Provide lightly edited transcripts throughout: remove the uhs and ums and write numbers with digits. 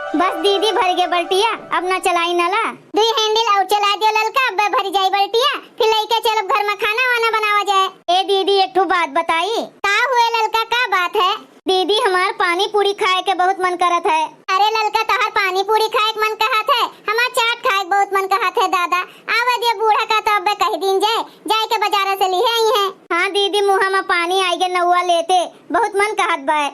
बस दीदी भर गए बल्टिया, अब न चलाई नला। दुई हैंडल और चला दियो ललका, अब भर जाई बल्टिया। फिर लेके चलो घर में खाना वाना बनावा जाए। ए दीदी एक ठो बात बताई। का हुए ललका, का बात है? दीदी हमार पानी पूरी खाए के बहुत मन करत है। अरे ललका तहार पानी पूरी खाए के मन कहत है, हमार चाट खाए के बहुत मन कहत है दादा। आवा दियो बूढ़ा का तो अब कही दिन जाए के बाजार से लिए आई है। हाँ दीदी मुँह में पानी आई गे नौआ लेते, बहुत मन कहत बा।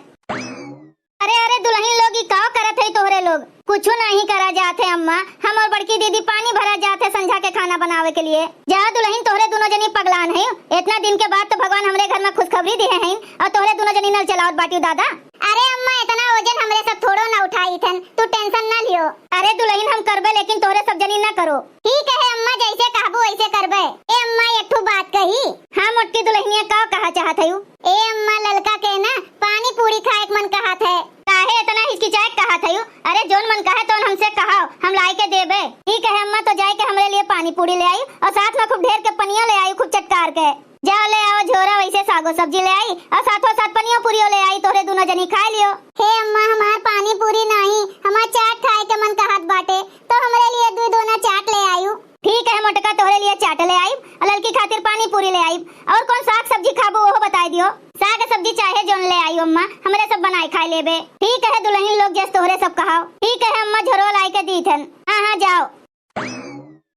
अरे अरे दुल्हन लोग का करत है तोहरे लोग? कुछ नहीं करा जाते अम्मा, हम और बड़की दीदी पानी भरा जाते संझा के खाना बनावे के लिए। जा दुल्हन तोहरे दोनों जनी पगलान है। इतना दिन के बाद तो भगवान हमरे घर में खुशखबरी दिए हैं और तोहरे दोनों जनी नल चलावत बाटी दादा। अरे अम्मा इतना वजन हमरे सब थोड़ो ना उठाई थन, तू टेंशन ना लियो। अरे दुल्हन हम करबे लेकिन तोहरे सब जनी ना करो। ठीक है अम्मा, जैसे कहबो वैसे करबे। ए अम्मा एक ठो बात कही। हाँ मोटकी दुल्हनिया का कहा चाहत है? ए अम्मा ललका के ना पानी पूरी खाए के मन कहत है। काहे इतना हिचकिचाए कहत है? अरे जोन मन कहे तो हमसे कहाओ, हम लाई के देबे। ठीक है अम्मा, तो जाए के हमरे लिए पानी पूरी ले आई और साथ में खूब ढेर के पनिया ले आई, खूब चटकार के। जाओ ले आओ झोरा, वैसे सागो सब्जी ले आई और साथों साथ पनिया पूरी ले आई, तोरे दोनों जनी खा लियो। हे अम्मा हमार पानी पूरी नहीं, हमार चाट खाए के मन कहत बाटे, तो हमरे लिए दो दोना चाट ले आयु। ठीक है मोटका, तोहरे लिए चाट ले आई और लड़की खातिर पानी पूरी ले आई। और कौन साग सब्जी खाबो वो बता दियो। साग सब्जी चाहे जोन ले आई अम्मा, हमरे सब बनाई खाई लेबे। ठीक है दुल्हन लोग जैसे तोहरे सब कहाओ। ठीक है अम्मा, झोरो लाई के दी थन। हाँ जाओ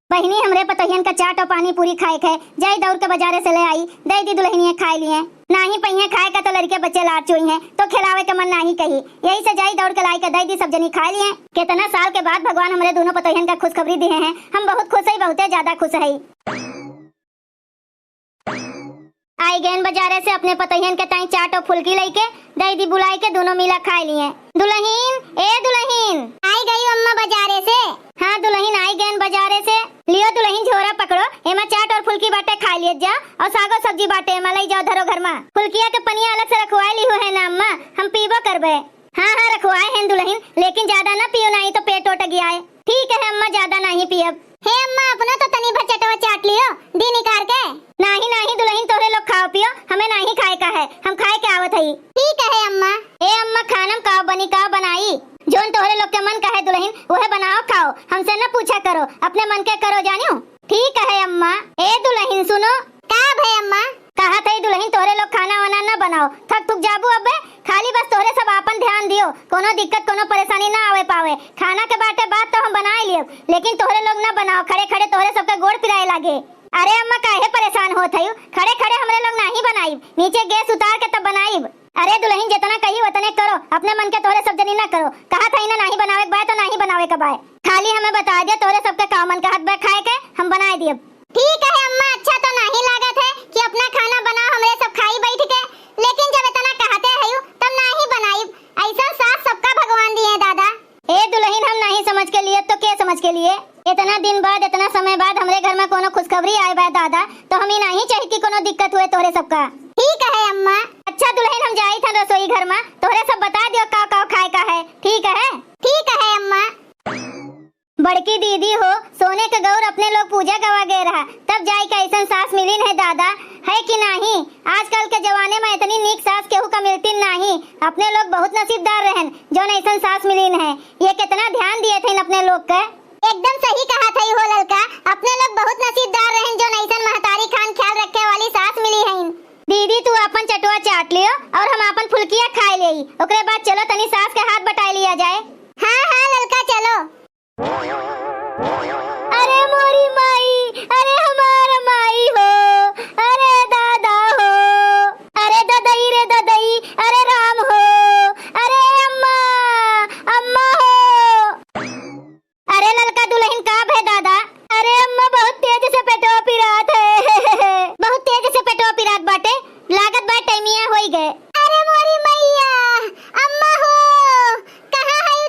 बहनी, हमरे पतोहियन का चाट और पानी पूरी खाए खे जाई दौड़ के बाजारे से ले आई, दे दी दुल्हनिया खाए लिए। नहीं पहिए खाए का तो लड़के बच्चे लाड चुई हैं, तो खिलावे के मन नहीं कही, यही से जाई दौड़ के लाई के दे दी सब जनी खा लिए। कितना साल के बाद भगवान हमरे दोनों पतोहियन का खुशखबरी दिए हैं, हम बहुत खुश है, बहुत ज्यादा खुश है। आई गैन बाजारे से अपने पतोहियन के ताई चाट और फुल्की लेके दे दी बुलाई के दोनों मिला खा लिए। दुल्हन ए दुल्हन आई गई अम्मा बाजारे से। हाँ दुल्हन आई गैन बाजारे से। लियो दुल्हन झोरा पकड़ो, एमा चाट और फुल्की बाटे खा लिए जा और सागो सब्जी बाटे एमा ले जाओ धरो घर में। फुल्किया के पनिया अलग से रखवाए ली हो है ना अम्मा, हम पीबो करबे। हाँ रखवाए हैं दुल्हन, लेकिन ज्यादा ना पियो नहीं तो पेट ओट गया है। ठीक है अम्मा, ज्यादा नहीं पियब। हे अम्मा अपना तो तनी भर चटवा चाट लियो दी निकाल के। नहीं दुल्हन तोरे लोग खाओ पियो, हमें नहीं खाए का है, हम खाए के आवत हई। ठीक है अम्मा। ए अम्मा खानम का बनी का बनाई, जोन तोहरे लोग के मन का है दुल्हन वह बनाओ खाओ, हमसे न पूछा करो, अपने मन के करो जानियो। ठीक है अम्मा। ए दुल्हन सुनो। का भाई अम्मा? कहा थे दुल्हन तोहरे लोग खाना वाना न बनाओ, थक थुक जाबू अब, खाली बस तोहरे सब आपन ध्यान दियो, कोनो दिक्कत कोनो परेशानी ना आवे पावे। खाना के बाटे बात तो हम बना लिए, लेकिन तोहरे लोग न बनाओ, खड़े खड़े तोहरे सबके गोड़ पिराए लागे। अरे अम्मा काहे परेशान होत हई? खड़े खड़े हमरे लोग नहीं बनाई, नीचे गैस उतार के तब बनाई। अरे दुल्हन जितना कही उतने करो, अपने मन के तोहरे सब जनी ना करो। कहा था ना नहीं बनावे बाय तो नहीं बनावे का बाय, खाली हमें बता दिया तोहरे सबके का मन का हाथ बैठ खाए के हम बनाए दिए। ठीक है अम्मा, अच्छा तो नहीं लागत है कि अपना खाना बनाओ हमरे सब खाई बैठ के, लेकिन जब इतना कहते हयू तब नहीं बनाई। ऐसा सास सबका भगवान दिए दादा। ए दुल्हन हम नहीं समझ के लिए तो क्या समझ के लिए? इतना दिन बाद इतना समय बाद हमरे घर में कोनो खुशखबरी आए बा दादा, तो हमें नहीं चाहिए कि कोनो दिक्कत हुए तोहरे सबका। ठीक है अम्मा। अच्छा दुल्हन हम जाई था रसोई घर में, तोहरे सब बता दियो का खाए का है। ठीक है? ठीक है अम्मा। बड़की दीदी हो सोने के गौर अपने लोग पूजा गवा गए रहा, तब जाई का ऐसा सास मिली है दादा, है कि नहीं? आजकल के जमाने में इतनी नीक सास केहू का मिलती नहीं, अपने लोग बहुत नसीबदार रहन जो ऐसा सास मिली है। ये कितना ध्यान दिए थे अपने लोग का। एकदम सही कहा था हो ललका, अपने लोग बहुत नसीबदार रहन जो ऐसा महतारी खान ख्याल रखे वाली सास मिली है। दीदी तू अपन चटवा चाट लियो और हम अपन फुल्किया खाए ले, ओकरे बाद चलो तनी सास के हाथ बटाई लिया जाए। हाँ ललका चलो। अरे मोरी माई, अरे हमारा माई हो, अरे दादा हो, अरे ददई रे ददई, अरे राम हो, अरे अम्मा अम्मा हो। अरे ललका दुल्हन का है दादा? अरे अम्मा बहुत तेज से पेटवा पिरात है बहुत तेज से पेटवा पिरात बाटे, लागत बा टाइमिया होई गए। अरे मोरी मैया अम्मा हो, कहां है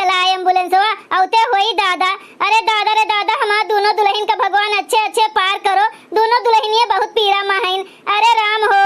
चला एम्बुलेंस औते होई दादा। अरे दादा रे दादा, हमार दोनों दुल्हन का भगवान अच्छे अच्छे पार करो। दोनों दुल्हनिया बहुत पीरा माहिन। अरे राम हो।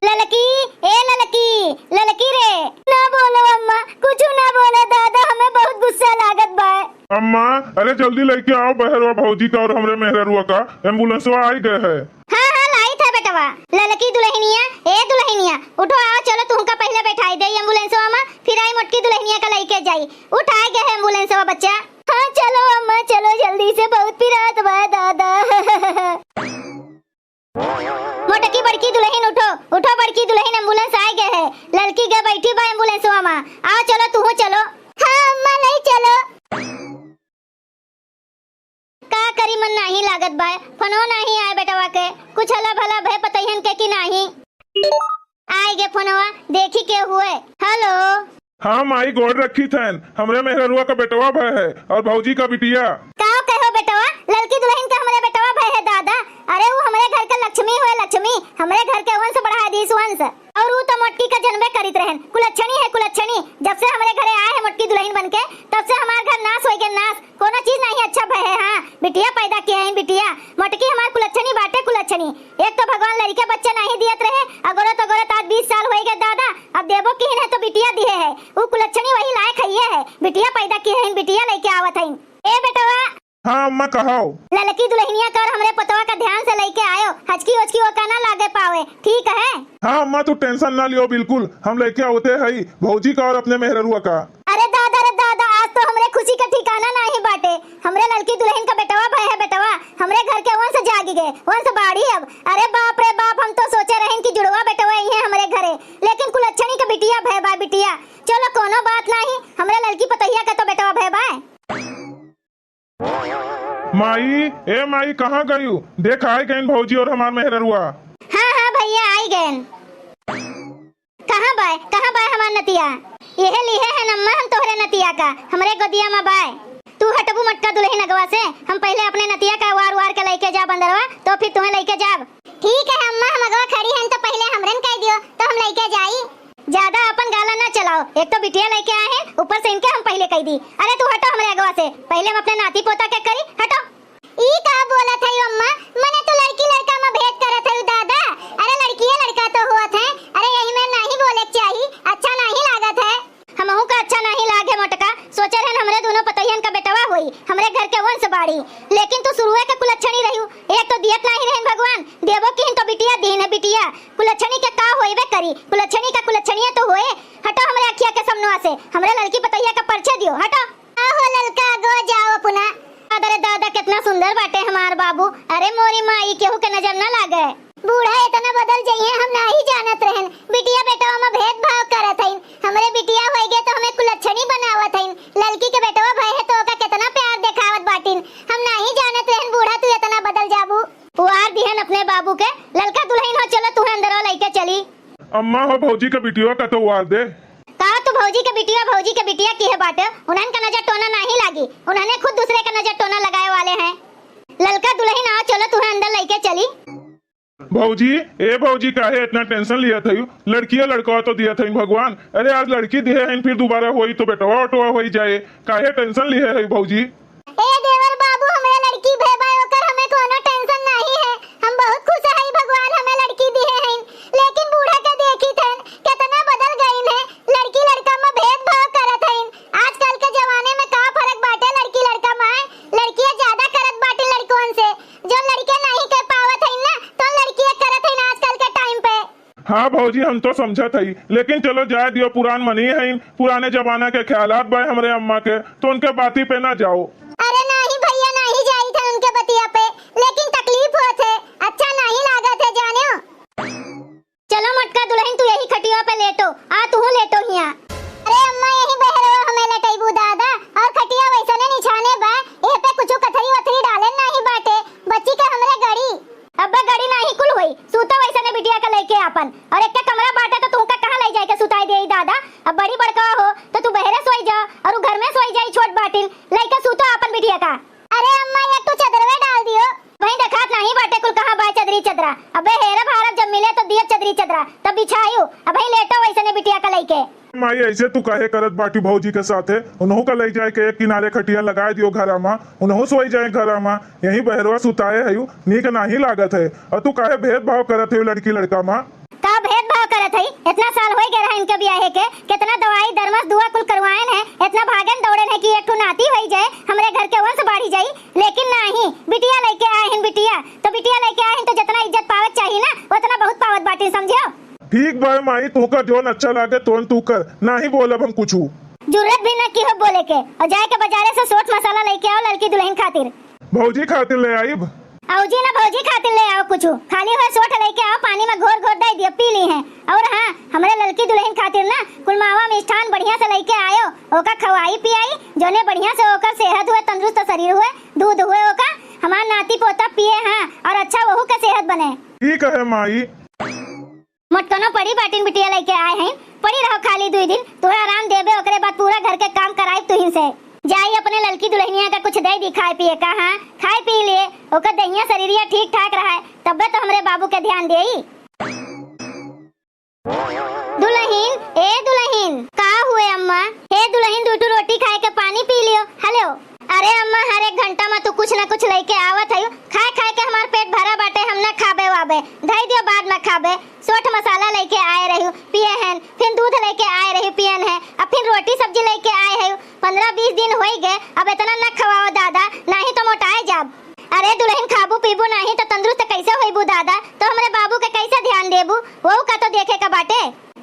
ललकी, ए ललकी, ललकी रे। ना बोलो अम्मा, कुछ ना बोले दादा, हमें बहुत गुस्सा लागत बा। अम्मा अरे जल्दी लेके आओ बहरवा भौजी का और हमरे मेहररुआ का, एम्बुलेंस आई गए है। हाँ हाँ लाई था बेटवा। ललकी दुल्हनिया, ए दुल्हनिया उठो, आओ चलो तुमका पहले बैठाई दे एम्बुलेंस में, फिर आई मोटकी दुल्हनिया का लेके जाई। उठा गए एम्बुलेंस में बच्चा। हाँ चलो अम्मा चलो जल्दी से, बहुत पिरात बा दादा। मोटकी बड़की दुल्हन उठो, उठो बड़की दुल्हन, एम्बुलेंस आ गए है। लड़की के बैठी बा एम्बुलेंस में, आओ चलो तू चलो। हाँ अम्मा नहीं चलो। का करी मन नहीं लागत बा, फोनो नहीं आए बेटवा के, कुछ हला भला भय पतइहन के कि नहीं। आए गे फोनवा, देखी के हुए। हेलो। हाँ माई गोड़ रखी थैन, हमरे मेहररुआ का बेटवा भय है और भौजी का बिटिया। का कहो बेटवा, लड़की दुल्हन का हमारे बेटवा भय है दादा। अरे वो हमारे घर का लक्ष्मी हुए, लक्ष्मी हमारे घर के वंश बढ़ा दी वंश। और वो तो मोटकी का जन्मे करित रहन, कुलच्छनी है कुलच्छनी। जब से हमारे घरे आए है मोटकी दुल्हन बनके, तब से हमारे घर नाश हो गए नाश, कोनो चीज नहीं अच्छा भय है। हाँ बिटिया पैदा किए हैं बिटिया, मोटकी हमारे कुलच्छनी बाटे कुलच्छनी। एक तो भगवान लड़के बच्चे नहीं दियत रहे, अगोरत अगोरत आज 20 साल हो गए दादा, अब देवो की है तो बिटिया दिए है। वो कुलच्छनी वही लायक है, बिटिया पैदा किए हैं, बिटिया लेके आवत है। ए बेटवा। हाँ अम्मा कहो। ललकी दुल्हनिया कर हमरे पतवा का ध्यान से लेके आयो, हचकी उचकी वो ना लागे पावे, ठीक है। हाँ अम्मा तू टेंशन ना लियो, बिल्कुल हम लेके होते है भौजी का और अपने मेहररुआ का। अरे दादा रे दादा, आज तो हमरे खुशी का ठिकाना नहीं बाटे। हमरे लड़की दुल्हन का बेटवा भय है बेटवा, हमरे घर के वंश जागी गए, वंश बाड़ी अब। अरे बाप रे बाप, हम तो सोचे रहें कि जुड़वा बेटवा ही है हमरे घरे, लेकिन कुलच्छनी का बिटिया भय बा बिटिया। चलो कोनो बात नहीं, हमरे लड़की पतैया का तो बेटवा भय बा। माई ए माई कहाँ गयू, देख आए गए भौजी और हमार मेहररुआ। हाँ हाँ भैया आई गए। कहाँ बाय हमार नतिया, यह लिए है नम्मा हम तोहरे नतिया का, हमरे गोदिया में बाय। तू हटबू मटका दुल्हन अगवा से, हम पहले अपने नतिया का वार वार के लेके जा बंदरवा, तो फिर तुम्हें लेके जाब। ठीक है अम्मा, हम अगवा खड़ी हैं तो पहले हमरन कह दियो तो हम लेके जाई। ज्यादा अपन गाला ना चलाओ, एक तो बिटिया लेके आए हैं, ऊपर से इनके हम पहले कह दी। अरे तू हटो हमरे अगवा से, पहले हम अपने नाती पोता के करी, हटो। ई का बोला था अम्मा, मने तो लड़की लड़का में भेद करत है दादा। अरे लड़की लड़का तो हुआ था, अरे यही में नहीं बोले चाहिए, अच्छा नहीं लागत है। हमहू का अच्छा नहीं लागे मोटका, सोचे रहन हमरे दोनों पतइहन का बेटवा होई, हमरे घर के वंश बाड़ी। लेकिन तू शुरुए के कुलच्छनी रही, एक तो दियत नहीं रहन भगवान, देवो की तो बिटिया दीन है बिटिया। कुलच्छनी के का होइबे करी, कुलच्छनी का कुलच्छनी तो होए। हटो हमरे अखिया के सामने से, हमरे लड़की पतइया का परिचय दियो, हटो। आहो ललका गो जाओ पुना। अरे दादा कितना सुंदर बाटे हमार बाबू, अरे मोरी माई केहू के नजर न लागे। बूढ़ा इतना बदल जाइए हम नहीं जानत रहन, बिटिया बेटवा में भेदभाव करत हइन। हमरे बिटिया होई गए तो हमें कुलच्छनी बनावत हइन, लड़की के बेटवा भय है तो ओका कितना प्यार दिखावत बाटिन, हम नहीं जानत रहन बूढ़ा तू इतना बदल जाबू। पुआर दिहन अपने बाबू के, ललका दुल्हन हो, चलो तू अंदर लेके चली। अम्मा हो भौजी का बिटिया का तो वार दे। का तू भौजी के बिटिया की है बाटे, उन्हन का नजर टोना नहीं लागी, उन्होंने खुद दूसरे का नजर टोना लगाए वाले हैं। ललका दुल्हन आओ, चलो तुम्हें अंदर लेके चली। भौजी ए भौजी काहे इतना टेंशन लिया था, लड़किया लड़का तो दिया था भगवान। अरे आज लड़की दिए हैं, फिर दोबारा होई तो बेटवा ओटवा हो जाए, काहे टेंशन लिए है भौजी। ए देवर बाबू, हमें लड़की भेबा होकर हमें कोनो टेंशन नहीं है, हम बहुत खुश है भगवान हमें लड़की दिए हैं। लेकिन बूढ़ा के देखी थन कितना बदल गई है, लड़की लड़का में भेदभाव करत हइन। आजकल के जमाने में का फर्क बाटे लड़की लड़का में, लड़कियां ज्यादा करत बाटे लड़कों से, जो लड़के नहीं कर पावत हइन ना तो लड़कियां करत हइन आजकल के टाइम पे। हाँ भौजी हम तो समझत हई, लेकिन चलो जाए दियो, पुरान मनी है, पुराने जमाना के ख्यालात बाय हमरे अम्मा के, तो उनके बाती पे ना जाओ। अरे नहीं भैया नहीं जाई थे उनके बतिया पे, लेकिन तकलीफ होत है, अच्छा नहीं लागत है जाने। चलो मटका दुल्हन तू यही खटिया पे लेटो, आ तू लेटो हिया। अरे अम्मा यही बहरवा हमें लेटईबू दादा, और खटिया वैसने निछाने बा, ए पे कुछ कथरी वथरी डाले नहीं बाटे, बच्ची का हमरे गड़ी। अब्बा गड़ी नहीं कुल होई, सूता वैसने बिटिया का लेके अपन, और एक का कमरा बाटे तो तुमका कहां ले जाए के सुताई देई दादा। अब बड़ी बड़का हो तो तू बहरे सोई जा और घर में सोई जाई छोट बाटिल, लेके सूतो अपन बिटिया का। अरे अम्मा एक तो चदरवे डाल दियो, वहीं देखात नहीं बाटे कुल कहां बा चदरी चदरा। अबे हेरा भारत जब मिले तो दिया चदरी चदरा तब बिछायू, अब ही लेटो वैसने बिटिया का लेके। माई ऐसे तू काहे करत बाटी भौजी के साथे उन्हों का ले जाए के एक किनारे खटिया लगाए दियो घर में उन्हों सोई जाए घर में यही बहरवा सुताए है नीक नहीं लागत है और तू काहे भेदभाव करत है लड़की लड़का माँ का भेदभाव करत है। इतना साल हो गए इनके ब्याह के कितना दवाई दरमस दुआ कुल करवाएन है इतना भागन दौड़न है कि एक नाती हो जाए हमरे घर के वंश बढ़ी जाई लेकिन नहीं बिटिया लेके आए हैं बिटिया लेके आए हैं तो जितना इज्जत पावत चाहिए ना उतना बहुत पावत बाटी समझियो। ठीक भाई माई तू का जोन अच्छा लागे तो तू कर ना ही बोलब हम कुछ जरूरत भी न की हो बोले के और जाए के बाजारे से सोट मसाला लेके आओ लड़की दुल्हन खातिर भौजी खातिर ले आईब औजी ना भौजी खातिर ले आओ कुछ खाली हुआ सोट लेके आओ पानी में घोर घोर दे दियो पी ली है। और हाँ हमरे लड़की दुल्हन खातिर ना कुल मावा मिष्ठान बढ़िया से लेके आयो ओका खवाई पियाई जोने बढ़िया से ओकर सेहत हुए तंदुरुस्त शरीर हुए दूध हुए ओका हमार नाती पोता पिए हाँ और अच्छा वहू का सेहत बने। ठीक है माई मोटकनो पड़ी बाटिन बिटिया लेके आए हैं पड़ी रहो खाली 2 दिन तोरा आराम देबे ओकरे बाद पूरा घर के काम कराई तुहिन से जाई अपने लड़की दुल्हनिया का कुछ दे दी खाए पिए का हाँ खाए पी लिए ओकर दहिया शरीरिया ठीक ठाक रहा है तब तो हमरे बाबू के ध्यान देई। दुल्हन का हुए अम्मा हे दुल्हन 2 रोटी खाए के पानी पी लियो। हेलो अरे अम्मा हर एक घंटा में तू कुछ न कुछ लेके आवत है खाए खाए के हमार पेट भरा बाटे हम ना खाबे वाबे धई दियो बाद में खाबे सोठ मसाला लेके आए रही पिए हैं फिर दूध लेके आए रही पियन है अब फिर रोटी सब्जी लेके आए है 15-20 दिन हो गए अब इतना न खवाओ दादा नहीं तो मोटाए जाब। अरे दुल्हन खाबू पीबू नहीं तो तंदुरुस्त कैसे होइबू दादा तो हमरे बाबू के कैसे ध्यान देबू वो का तो देखे का बाटे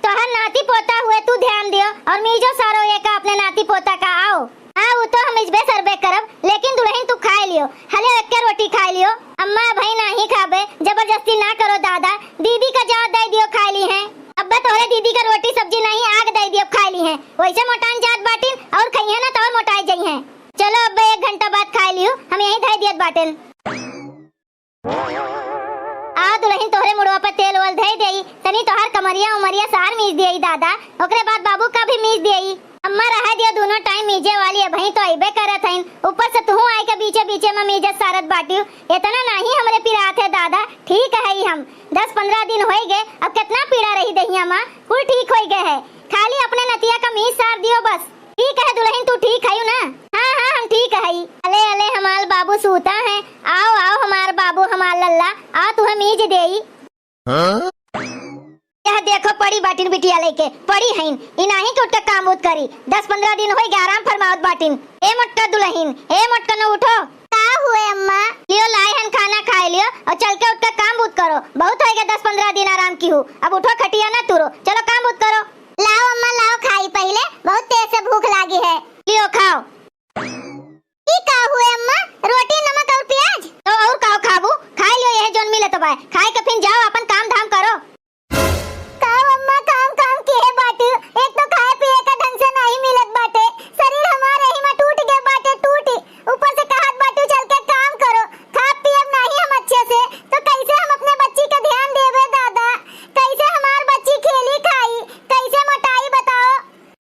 तोहर नाती पोता हुए तू ध्यान दियो और मीजो सारो ये का अपने नाती पोता का आओ हाँ वो तो हम इसबे सरबे करब लेकिन दुल्हन तू खाए लियो हले एक रोटी खाए लियो। अम्मा भाई नहीं खाबे जबरदस्ती ना करो दादा दीदी का जाओ दे दियो खा ली है अब्बा तोरे दीदी का रोटी सब्जी नहीं आग दे दियो खा ली है वैसे मोटान जात बाटिन और खइए ना तो और मोटाई जाई है। चलो अब्बा 1 घंटा बाद खा लियो हम यहीं धई दियत बाटिन आ दुल्हन तोहरे मुड़वा पर तेल वल धई देई तनी तोहर कमरिया उमरिया सार मीज देई दादा ओकरे बाद बाबू का भी मीज देई अम्मा रहा दियो दोनों टाइम मीजे वाली है भाई तो आइबे करत हइन ऊपर से तू आई के बीचे में मीजे सारत बाटियो इतना नहीं हमरे पिरात है दादा ठीक है हम 10-15 दिन हो गए अब कितना पीड़ा रही दहिया माँ कुल ठीक हो गए है खाली अपने नतिया का मीज सार दियो बस। ठीक है दुल्हन तू ठीक है ना हाँ हाँ हम ठीक है अले अले हमार बाबू सूता है आओ आओ हमार बाबू हमार लल्ला आ तू मीज देई यह देखो पड़ी बाटिन बिटिया लेके पड़ी है इनाही के उठा काम उठ करी 10-15 दिन हो गए आराम फरमावत बाटिन ए मोटका दुल्हन ए मोटका न उठो का हुए अम्मा लियो लाए हन खाना खाए लियो और चल के उठा काम उठ करो बहुत हो गए 10-15 दिन आराम की हूँ अब उठो खटिया ना तुरो चलो काम उठ करो। लाओ अम्मा लाओ खाई पहले बहुत तेज से भूख लगी है लियो खाओ। का हुए अम्मा रोटी नमक और प्याज तो और खाओ खाबू खा लियो यह जोन मिले तो भाई खाए के फिर जाओ अपन काम धाम करो। काम की है बाटी एक तो खाए पिए का ढंग से नहीं मिलत बाटे शरीर हमारे ही में टूट गए बाटे टूटी ऊपर से कहत बाटी चल के काम करो खा पिए नहीं हम अच्छे से तो कैसे हम अपने बच्ची का ध्यान देवे दादा कैसे हमार बच्ची खेली खाई कैसे मोटाई बताओ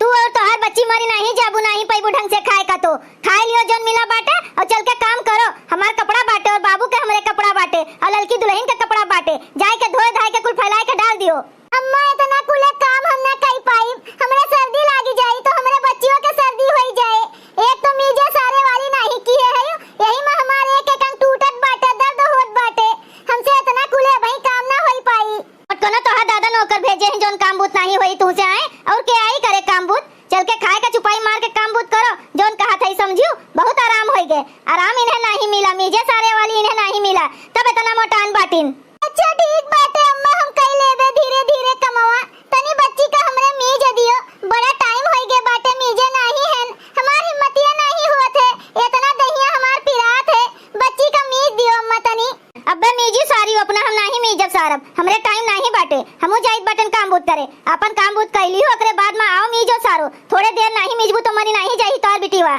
तू और तोहर बच्ची मरी नहीं जाबू नहीं पैबू ढंग से खाए का तो खाए लियो जोन मिला बाटे और चल के काम करो हमार कपड़ा बाटे और बाबू के हमरे कपड़ा बाटे और लड़की दुल्हन का कपड़ा बाटे जाए के धोए धाए के कुल फैलाए के डाल दियो। अम्मा इतना कुले काम हम ना कई पाई हमरे सर्दी लागी जाई तो हमरे बच्चियों के सर्दी होई जाए एक तो मीजे सारे वाली नहीं की है यही में हमारे एक अंग टूटत बाटे दर्द होत बाटे हमसे इतना कुले भाई काम ना होई पाई कोनो तो दादा नौकर भेजे हैं जोन काम बूत नहीं होई तू से आए और के आई करे काम बूत चल के खाए का चुपाई मार के काम बूत करो जोन कहा था समझियो बहुत आराम होई गए आराम इन्हें नहीं मिला मीजे सारे वाली इन्हें नहीं मिला तब इतना मोटान बाटिन। अच्छा ठीक बात है अम्मा हम कई लेबे धीरे धीरे कमावा तनी बच्ची का हमरे मीज दियो बड़ा टाइम होई गए बाटे मीजे नहीं है हमार हिम्मतिया नहीं होत है इतना दहिया हमार पिरात है बच्ची का मीज दियो अम्मा तनी अब्बे मीजी सारी अपना हम नहीं मीजब सारब हमरे टाइम नहीं बाटे हमू जाइत बटन काम बूत करे अपन काम बूत कैली हो ओकरे बाद में आओ मीजो सारो थोड़े देर नहीं मीजबू तो मरी नहीं जाई तोर बिटिवा।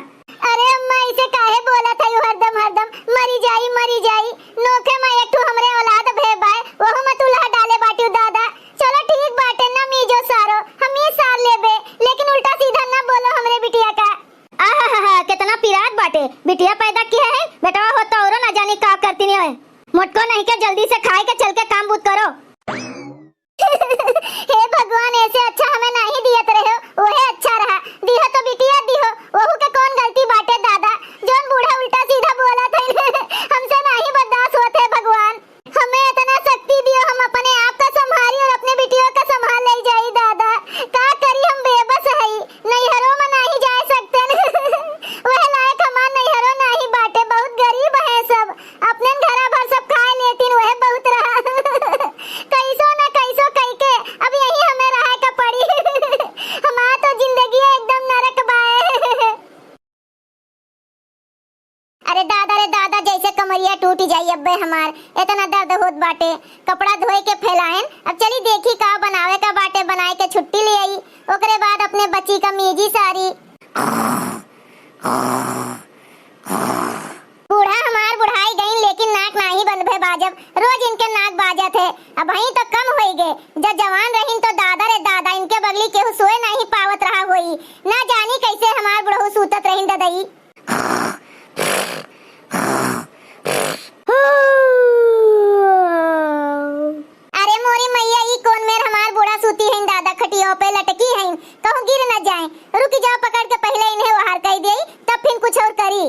अरे अम्मा इसे काहे बोला था यू हरदम मरी जाई नोखे में एक ठू हमरे औलाद भे बाय वहु में तू लह डाले बाटियो दादा चलो ठीक बाटे ना मीजो सारो हम ही सार लेबे लेकिन उल्टा सीधा ना बोलो हमरे बिटिया का। आहा कितना पिरात बाटे बिटिया पैदा किया है बेटवा होता और ना जाने का करती नहीं है मोटको नहीं के जल्दी से खाए के चल के काम बूत करो। हे भगवान ऐसे अच्छा हमें नहीं दियत रहे हो कमरिया टूट जाई अब्बे हमार, इतना दर्द होत बाटे। कपड़ा धोए के फैलाएन, अब चली देखी का बनावे का बाटे, बनाए के छुट्टी ले आई। ओकरे बाद अपने बच्ची का मीजी सारी। बूढ़ा हमार बुढ़ाई गई, लेकिन नाक नाही बंद भे बाजब, रोज इनके नाक बाजत है। अब वही तो कम होई गे, जब जवान रहीन तो दादा रे दादा इनके बगली केहू सोए नहीं पावत रहा होई। ना जानी कैसे हमार बुढ़ऊ सूतत रहीन ददई। अरे मोरी मैया, ई कौन मेर हमार बूढ़ा सूती है दादा, खटिया पे लटकी है, कहूं गिर न जाए। रुक जाओ, पकड़ के पहले इन्हें बाहर कर दे, तब फिर कुछ और करी।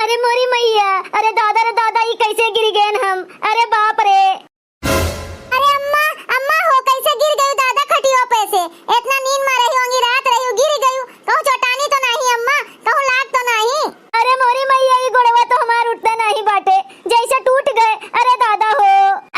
अरे मोरी मैया, अरे दादा रे दादा, ई कैसे गिर गए हम? अरे बाप रे। अरे अम्मा, अम्मा हो कैसे गिर गई दादा खटिया पे से? इतना नींद में रही होंगी, रात रही हो, गिर गई। कहूं चोटानी तो नहीं अम्मा, कहूं लाग तो नहीं? अरे मोरी मैया, ई गोड़वा तो हमार उठता नहीं बाटे, जैसे टूट गए। अरे दादा हो।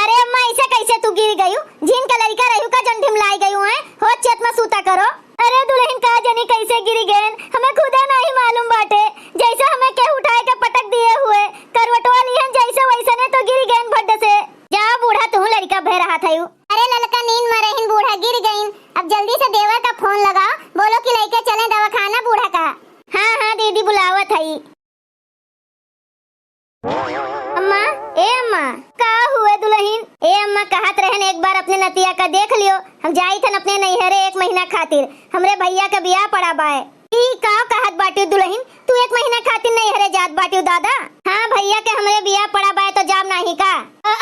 अरे अम्मा, ऐसे कैसे तू गिर गई? झीन का लड़का रही का जन ढिमलाई गई है, हो चेत में सूता करो। अरे दुल्हन का जनी कैसे गिर गए, हमें खुदा नहीं मालूम बाटे। जैसे हमें के उठाए के पटक दिए हुए, करवटवा लिहन जैसे वैसे ने तो गिर गए भड्ड से। जा बूढ़ा, तू लड़का बह रहा था यू। अरे लड़का नींद में रहीन, बूढ़ा गिर गई। अब जल्दी से देवर का फोन लगाओ, बोलो कि लेके चले दवाखाना बूढ़ा का। हाँ हाँ दीदी बुलावत है। अम्मा, ए अम्मा, का हुए दुल्हन? ए अम्मा, कहत रहन एक बार अपने नतिया का देख लियो। हम जाई थन अपने नैहरे 1 महीना खातिर, हमरे भैया का ब्याह पड़ा बाए। ई का कहत बाटी दुल्हन, तू 1 महीना खातिर नैहरे जात बाटी दादा? हाँ भैया के हमरे ब्याह पड़ा बाए तो जाब नहीं का?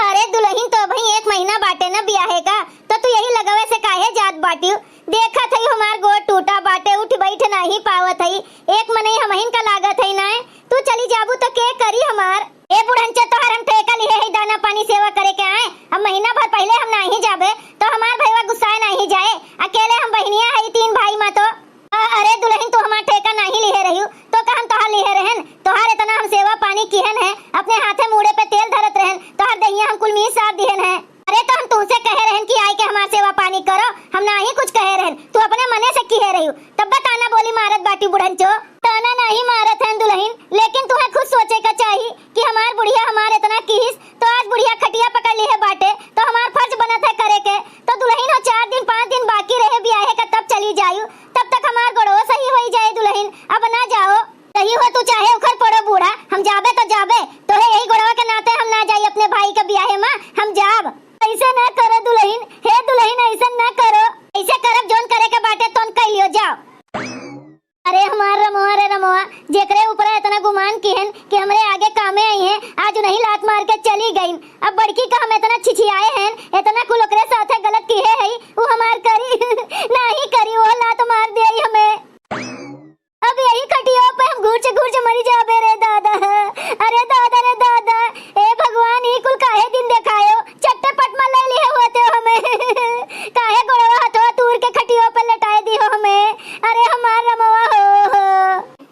अरे दुल्हन, तो भाई 1 महीना बाटे न ब्याहे का, तो तू यही लगवे से काहे जात बाटी? देखा थई हमार गोड़ टूटा बाटे, उठ बैठ नहीं पावत हई, एक मने हमहिन का लागत है ना। तू चली जाबू तो के करी हमार? ए बुढ़ंचा, तोहर हम ठेका लिए है दाना पानी सेवा करे के आए। अब महीना भर पहले हम नहीं जाबे तो हमार भैया गुस्सा नहीं जाए। अकेले हम बहनिया है 3 भाई मा तो। अरे दुल्हन, तू हमार ठेका नहीं लिए रही तो का हम तोहार लिए रहन? तोहार इतना हम सेवा पानी किहन है, अपने हाथे मुड़े पे तेल धरत रहन, तोहार दहिया हम कुल मीस साफ दिहन है। अरे तो हम तुमसे कहे रहन कि आए के हमार सेवा पानी करो, हम ना ही कुछ कहे रहन, तू अपने मने से किहे रही। तब ताना बोली मारत बाटी बुढ़ंचो। ताना नहीं मारत है दुल्हन, लेकिन तुम्हें खुद सोचे का चाहिए कि हमार बुढ़िया हमार इतना किस, तो आज बुढ़िया खटिया पकड़ ली है बाटे, तो हमार फर्ज बनत है करे के। तो दुल्हन हो 4 दिन 5 दिन बाकी रहे ब्याहे का, तब चली जायू, तब तक हमार गोड़ो सही हो जाए दुल्हन। अब ना जाओ, सही हो तू चाहे उखड़ पड़ो बूढ़ा, हम जाबे तो जाबे, तो यही गोड़वा के नाते हम ना जाई अपने भाई के ब्याहे में, हम जाब। ऐसे ना करो दुल्हन, हे दुल्हन ऐसे ना करो, ऐसे करब जोन करे के बाटे तोन कह लियो, जाओ। अरे हमार रमोआ रे रमोआ, जेकरे ऊपर इतना गुमान किहन कि हमरे आगे कामे आई हैं, आज नहीं लात मार के चली गई। अब बड़की का हम इतना छिछियाए हैं, इतना कुल ओकरे साथे गलत किए है, वो हमार करी नहीं करी, वो लात मार दे हमें। अब यही खटिया पे हम घूर से मरी जाबे रे दादा। अरे दादा रे दादा, ए भगवान, ही कुल काहे दिन देखायो, चट्टे पटमा ले लिए होते हो हमें काहे गोड़वा हाथवा तूर के खटिया पे लटाए दी हो हमें। अरे हमार रमवा हो।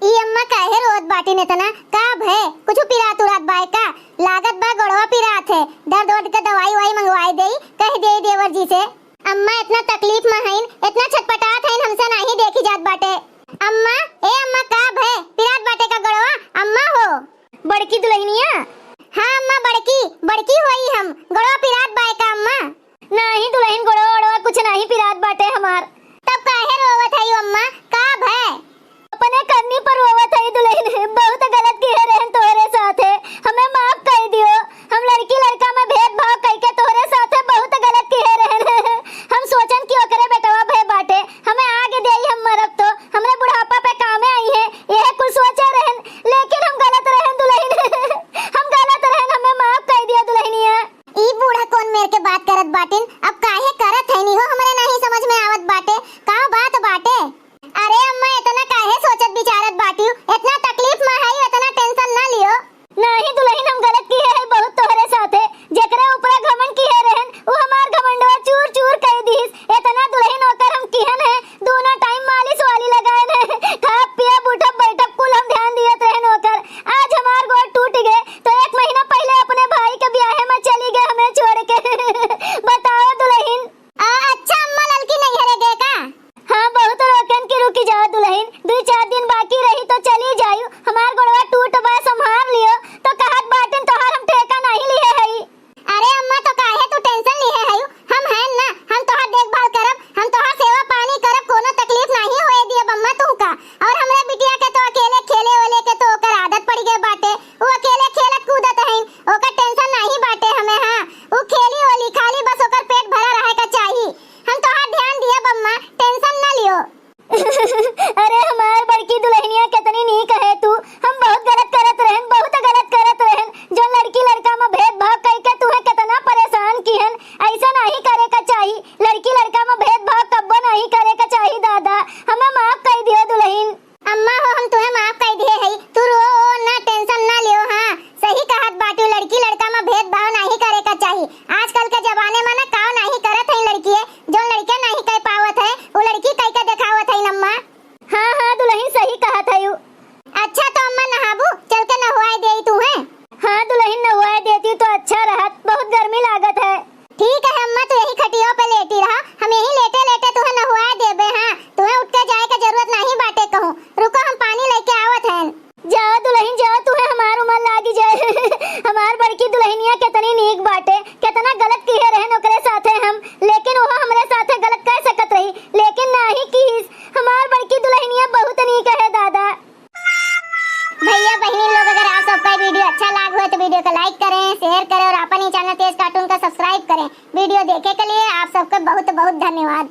ई अम्मा काहे रोत बाटी ने तना का भय, कुछ पिरात उरात बाय का? लागत बा गोड़वा पिरात है, दर्द वर्द का दवाई वाई मंगवाई देई, कह दे देवर जी से। अम्मा इतना तकलीफ में हईन, इतना छटपटात हईन, हमसे नहीं देखी जात बाटे। अम्मा, ए अम्मा, का भय पिरात बाटे का गड़वा? अम्मा हो बड़की दुल्हनिया? हाँ अम्मा, बड़की होई हम, गड़वा पिरात बाय का अम्मा? नहीं दुल्हन, गड़वा वड़वा कुछ नहीं पिरात बाटे हमार। तब काहे रोवत हई अम्मा, का भय? अपने करनी पर रोवत हई दुल्हन, बहुत गलत किए रहन तोरे साथे, हमें माफ कर दियो देखे के लिए आप सबका बहुत बहुत धन्यवाद।